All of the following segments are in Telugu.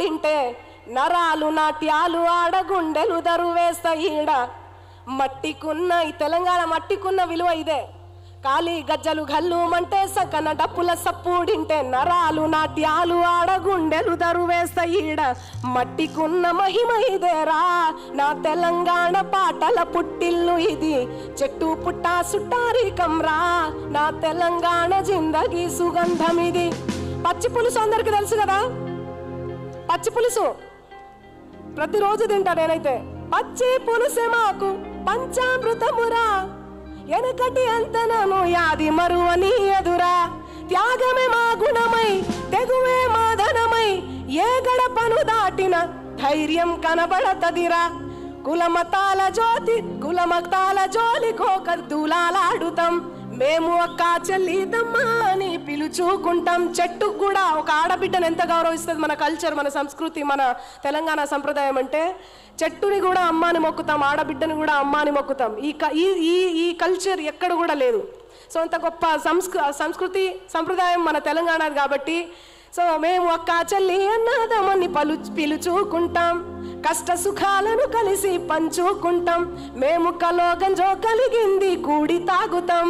పాడింటే నరాలు నాట్యాలు ఆడగుండెలు దరువేస్తాయి. ఈడ మట్టికున్న ఈ తెలంగాణ మట్టికున్న విలువ ఇదే. కాలి గజ్జలు గల్లుమంటే సకన డప్పుల సప్పుడింటే నరాలు నాట్యాలు ఆడగుండెలు దరువేస్తాయి. ఈడ మట్టికున్న మహిమ ఇదేరా, నా తెలంగాణ పాటల పుట్టిల్లు ఇది. చెట్టు పుట్ట సుట్టారికంరా, నా తెలంగాణ జిందగీ సుగంధం ఇది. పచ్చి పులుసు అందరికి తెలుసు కదా, పచ్చి పులుసు ప్రతిరోజు తింటా నేనైతే. పచ్చి పులుసే మాకు పంచామృతమురా, ఎనకటి అంతనను యాది మరువని ఎదురా. త్యాగమే మా గుణమై తెగువే మా ధనమై, ఏ గడపను దాటిన ధైర్యం కనబడతదిరా. కులమతాల జోలికోక దూలాలాడుతాం, మేము అక్క చెల్లిదమ్మా అని పిలుచుకుంటాం. చెట్టుకు కూడా ఒక ఆడబిడ్డను ఎంత గౌరవిస్తుంది మన కల్చర్, మన సంస్కృతి, మన తెలంగాణ సంప్రదాయం అంటే చెట్టుని కూడా అమ్మాని మొక్కుతాం, ఆడబిడ్డని కూడా అమ్మాని మొక్కుతాం. ఈ కల్చర్ ఎక్కడ కూడా లేదు. సో అంత గొప్ప సంస్కృతి సంప్రదాయం మన తెలంగాణది కాబట్టి సో మేము అక్క చెల్లి అన్నదమ్మని పిలుచుకుంటాం, కష్ట సుఖాలను కలిసి పంచుకుంటాం. మేము కలోగంజో కలిగింది కూడి తాగుతాం.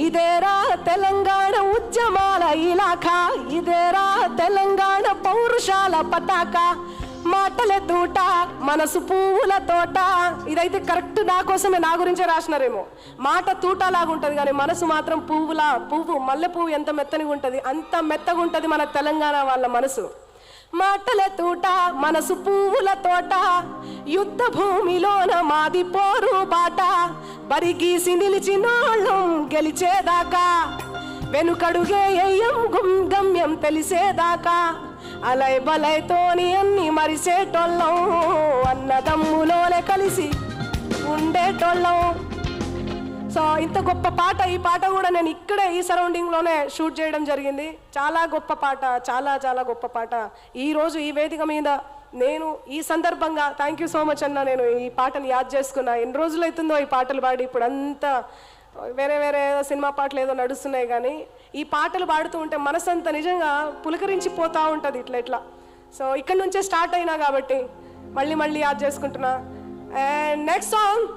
ఇదేరా తెలంగాణ ఉద్యమాల ఇలాఖా, ఇదేరా తెలంగాణ పౌరుషాల పతాక. మాటలే తూట మనసు పువ్వుల తోట. ఇదైతే కరెక్ట్ నా కోసమే, నా గురించే రాసినారేమో. మాట తూట లాగుంటుంది కానీ మనసు మాత్రం పువ్వు మల్లె పువ్వు ఎంత మెత్తనిగా ఉంటుంది అంత మెత్తగా ఉంటుంది మన తెలంగాణ వాళ్ళ మనసు. మాటలే తూట మనసు పువ్వుల తోట, యుద్ధ భూమిలోన మాది పోరు బాట. బరిగీసి నిలిచినోళ్ళం గెలిచేదాకా, వెనుకడుగే గమ్యం తెలిసేదాకా. అలై బలైతోని అన్ని మరిసేటోళ్ళం, అన్నదమ్ములోనే కలిసి ఉండేటోళ్ళం. సో ఇంత గొప్ప పాట, ఈ పాట కూడా నేను ఇక్కడే ఈ సరౌండింగ్లోనే షూట్ చేయడం జరిగింది. చాలా గొప్ప పాట, చాలా చాలా గొప్ప పాట. ఈరోజు ఈ వేదిక మీద నేను ఈ సందర్భంగా థ్యాంక్ యూ సో మచ్ అన్న. నేను ఈ పాటను యాద్ చేసుకున్నా. ఎన్ని రోజులు అవుతుందో ఈ పాటలు పాడి. ఇప్పుడు అంతా వేరే వేరే సినిమా పాటలు ఏదో నడుస్తున్నాయి కానీ ఈ పాటలు పాడుతూ ఉంటే మనసంతా నిజంగా పులకరించిపోతూ ఉంటుంది ఇట్లా. సో ఇక్కడ నుంచే స్టార్ట్ అయినా కాబట్టి మళ్ళీ యాద్ చేసుకుంటున్నా. And next song